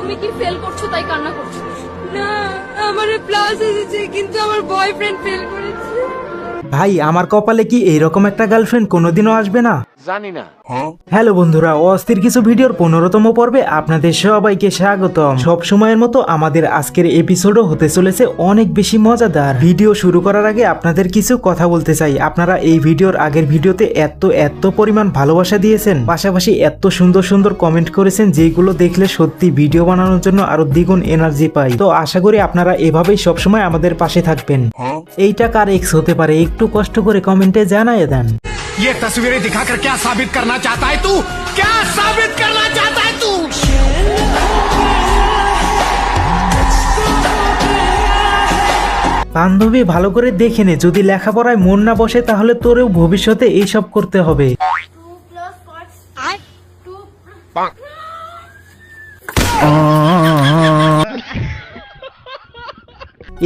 তুমি কি ফেল করছো তাই কান্না করছো? না, আমার প্লাস এসেছে কিন্তু আমার বয়ফ্রেন্ড ফেল করেছে। ভাই আমার কপালে কি এইরকম একটা গার্লফ্রেন্ড কোনোদিনও আসবে না? জানি না। হ্যালো বন্ধুরা, অস্থির কিছু ভিডিওর 15তম পর্বে আপনাদের সবাইকে স্বাগতম। সব সময়ের মতো আমাদের আজকের এপিসোডও হতে চলেছে অনেক বেশি মজাদার। ভিডিও শুরু করার আগে আপনাদের কিছু কথা বলতে চাই। আপনারা এই ভিডিওর আগের ভিডিওতে এত পরিমাণ ভালোবাসা দিয়েছেন, পাশাপাশি এত সুন্দর সুন্দর কমেন্ট করেছেন, যেগুলো দেখলে সত্যি ভিডিও বানানোর জন্য আরো দ্বিগুণ এনার্জি পাই। তো আশা করি আপনারা এভাবেই সবসময় আমাদের পাশে থাকবেন। এইটা কার এক্স হতে পারে একটু কষ্ট করে কমেন্টে জানিয়ে দেন। ये तस्वीरें दिखाकर क्या साबित करना चाहता है तू? क्या साबित करना चाहता है तू? বান্ধবী ভালো করে দেখে নে, যদি লেখাপড়ায় মন না বসে তাহলে তোরেও ভবিষ্যতে এইসব করতে হবে।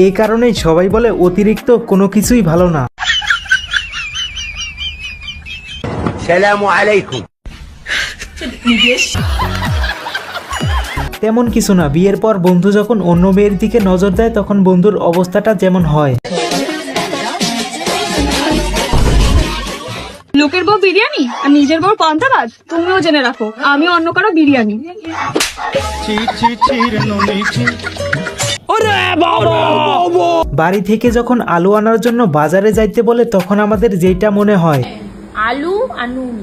এই কারণেই সবাই বলে অতিরিক্ত কোনো কিছুই ভালো না। সালামু আলাইকুম। তেমন কিছু না, বিয়ের পর বন্ধু যখন অন্য মেয়ের দিকে নজর দেয় তখন বন্ধুর অবস্থাটা যেমন হয়। লোকের বউ বিরিয়ানি আর নিজের বউ পান্তাভাত, তুমিও জেনে রাখো আমি অন্য কারো বিরিয়ানি। বাড়ি থেকে যখন আলু আনার জন্য বাজারে যাইতে বলে তখন আমাদের যেটা মনে হয়, আলু আনুন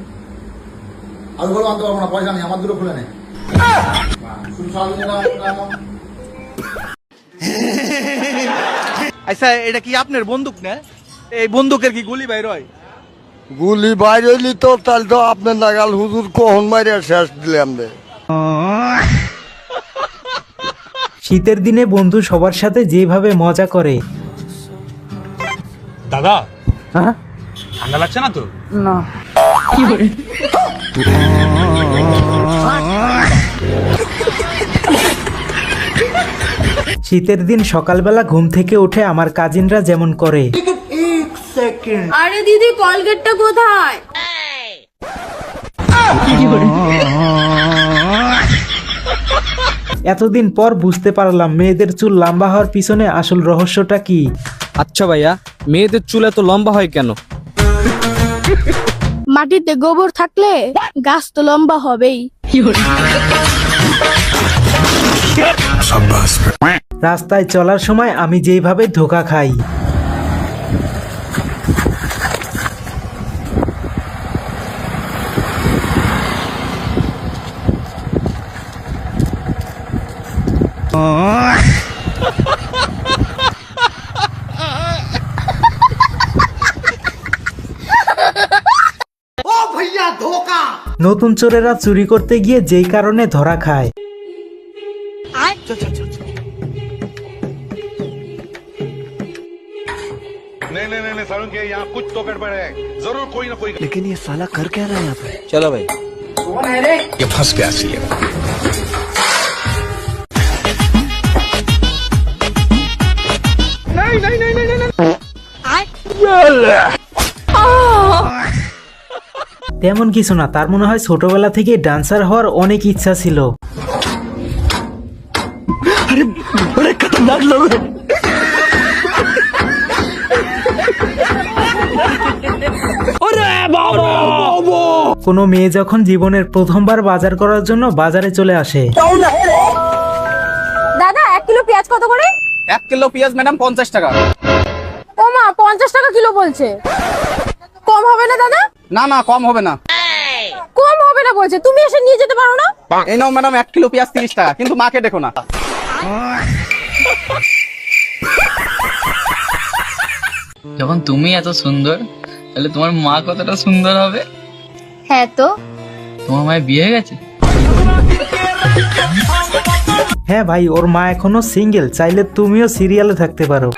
আলুগুলো আনতে পারবো না, পয়সা নেই, আমার দুটো খুলে নেই। আচ্ছা এটা কি আপনার বন্দুক না? এই বন্দুকের কি গুলি বাইর হয়? গুলি বাইর হইলি তো তাহলে তো আপনার নাগাল হুজুর কখন মারিয়া শেষ দিলাম রে। শীতের দিনে বন্ধু সবার সাথে যেভাবে মজা করে। দাদা ঠান্ডা লাগছে না তো? শীতের দিন সকালবেলা ঘুম থেকে উঠে আমার কাজিনরা যেমন করে। আরে দিদি কলগেটটা কোথায়? এতদিন পর বুঝতে পারলাম মেয়েদের চুল লম্বা হওয়ার পিছনে আসল রহস্যটা কি। আচ্ছা ভাইয়া, মেয়েদের চুল এত লম্বা হয় কেন? মাটিতে গোবর থাকলে গাছ তো লম্বা হবেই। রাস্তায় চলার সময় আমি যেভাবে ধোঁকা খাই, নতুন চোরেরা চুরি করতে গিয়ে যেই কারণে ধরা খায়। नहीं सारुण के यहाँ कुछ तो गड़बड़ है, जरूर कोई ना कोई। लेकिन ये साला कर क्या रहा है यहाँ पे? চলো ভাই। ये फंस गया सी है। তেমন কিছু না, তার মনে হয় ছোটবেলা থেকে ডান্সার হওয়ার অনেক ইচ্ছা ছিল। बड़े खतरनाक लोग हैं। কোনো মেয়ে যখন জীবনের প্রথমবার বাজার করার জন্য বাজারে চলে আসে। দাদা 1 কিলো পেঁয়াজ কত করে? 1 কিলো পেঁয়াজ ম্যাডাম 50 টাকা। ও মা, 50 টাকা কিলো বলছে, কম হবে না দাদা? না না, কম হবে না। কম হবে না বলছে, তুমি এসে নিয়ে যেতে পারো না? এই নাও ম্যাডাম 1 কিলো পেঁয়াজ 30 টাকা, কিন্তু মাকে দেখো না। যখন তুমি এত সুন্দর তাহলে তোমার মা কতটা সুন্দর হবে? হ্যাঁ তো। তোমার মায়ের বিয়ে হয়ে গেছে? হ্যাঁ ভাই, ওর মা এখনো সিঙ্গেল, চাইলে তুমিও সিরিয়ালে থাকতে পারো।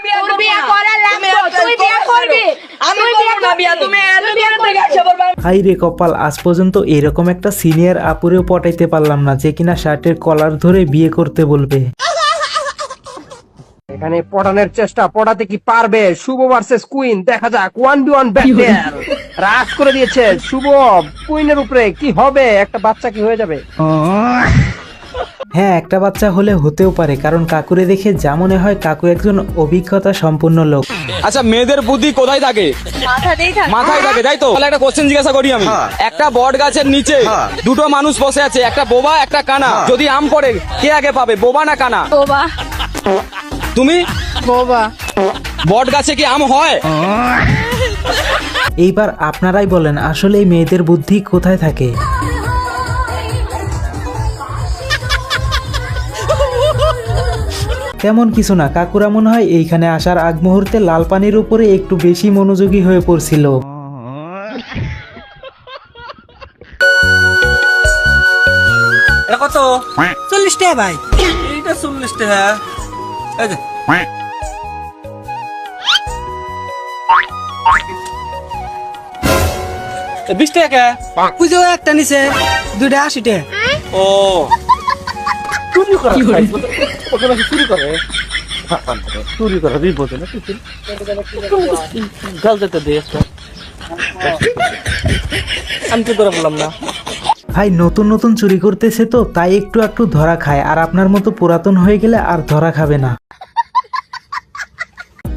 হাই রে কপাল, আজ পর্যন্ত এরকম একটা সিনিয়র আপুরেও পটাইতে পারলাম না যে কিনা শার্টের কলার ধরে বিয়ে করতে বলবে। এখানে পড়ানোর চেষ্টা, পড়াতে কি পারবে? শুভ ভার্সেস কুইন, দেখা যাক 1v1 ব্যাটল। রাজ করে দিয়েছে শুভ কুইনের উপরে, কি হবে? একটা বাচ্চা কি হয়ে যাবে? হ্যাঁ, একটা বাচ্চা হলে হতেও পারে, কারণ কাকুরে দেখে যা মনে হয় কাকু একজন অভিজ্ঞতা সম্পন্ন লোক। আচ্ছা, মেয়েদের বুদ্ধি কোথায় থাকে? মাথাতেই থাকে। মাথায় থাকে, তাই তো? তাহলে একটা কোশ্চেন জিজ্ঞাসা করি আমি। একটা বট গাছের নিচে দুটো মানুষ বসে আছে, একটা বোবা একটা কানা। যদি আম পড়ে কে আগে পাবে, বোবা না কানা? বাবা তুমি? বাবা বট গাছে কি আম হয়? এইবার আপনারাই বলেন, আসলে এই মেয়েদের বুদ্ধি কোথায় থাকে? তেমন কিছু না, কাকুরা মনে হয় এইখানে আসার আগ মুহূর্তে লাল পানির উপরে একটু বেশি মনোযোগী হয়ে পড়ছিল। কত? 40 টাকা ভাই। এইটা 40 টাকা। এই যে 20 টাকা। পুজো একটা নিছে, দুইটা 80 টাকা। ও চুরি করে, চুরি করে, চুরি করে বিপদ না কিছু। গালতে দে, আমি তো ধরে বললাম না। ভাই নতুন নতুন চুরি করতেছে তো তাই একটু একটু ধরা খায়, আর আপনার মতো পুরাতন হয়ে গেলে আর ধরা খাবে না।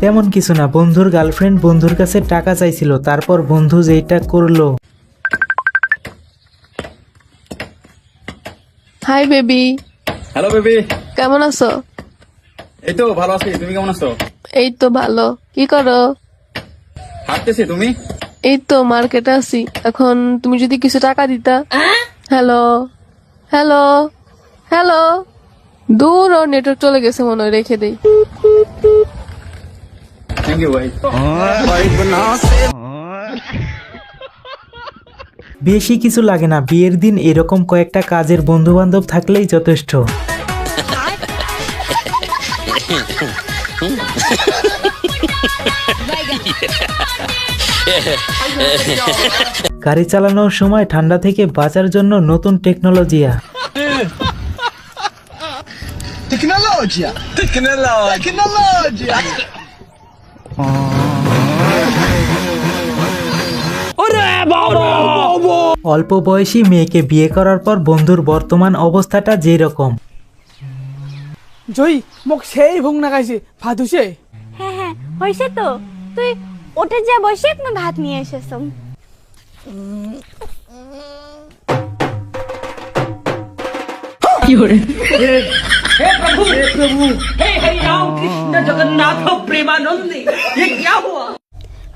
তেমন কিছু না, বন্ধুর গার্লফ্রেন্ড বন্ধুর কাছে টাকা চাইছিল, তারপর বন্ধু যেইটা করলো। হাই বেবি, হ্যালো বেবি, কেমন আছো? এই তো ভালো আছি, তুমি কেমন আছো? এই তো ভালো। কি করো? হাঁটতেছি, তুমি? এই তো মার্কেটে আছি। এখন তুমি যদি কিছু টাকা দিতা। হ্যালো হ্যালো হ্যালো, দূর ও নেটওয়ার্ক চলে গেছে মনে হয়, রেখে দেই। থ্যাংক ইউ ভাই। বেশি কিছু লাগে না, বিয়ের দিন এরকম কয়েকটা কাজের বন্ধু বান্ধব থাকলেই যথেষ্ট। গাড়ি চালানোর সময় ঠান্ডা থেকে বাঁচার জন্য নতুন টেকনোলজিয়া। অল্প বয়সী মেয়েকে বিয়ে করার পর বন্ধুর বর্তমান অবস্থাটা যেরকম। জয়ী মোক সেই ভুং নাগাইছে, ভাত হইছে? হ্যাঁ হ্যাঁ হয়েছে তো, তুই ওটা যা বসে আমি ভাত নিয়ে এসেছো।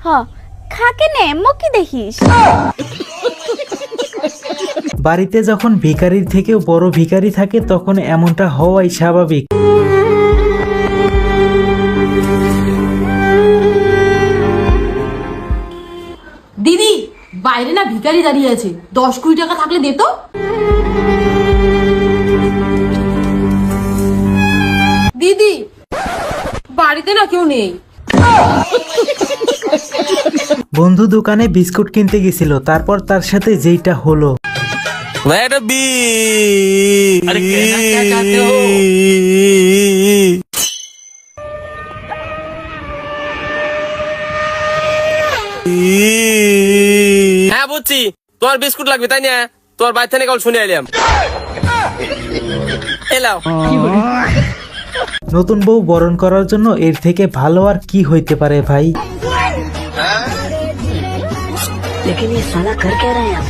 হ্যাঁ খাকে নে মুখি দেখিস। বাড়িতে যখন ভিখারির থেকেও বড় ভিখারি থাকে তখন এমনটা হওয়াই স্বাভাবিক। দিদি, বাইরে না ভিখারি দাঁড়িয়ে আছে, 10-20 টাকা থাকলে দে তো। দিদি, বাড়িতে না কেউ নেই। বন্ধু দোকানে বিস্কুট কিনতে গেছিল, তারপর তার সাথে যেইটা হলো। হ্যাঁ বুঝছি, তোমার বিস্কুট লাগবে তাই না? তোমার বাড়ি থেকে শুনে এলাম। এলাও। নতুন বউ বরণ করার জন্য এর থেকে ভালো আর কি হইতে পারে ভাই। लेकिन ये साला कर क्या रहे हैं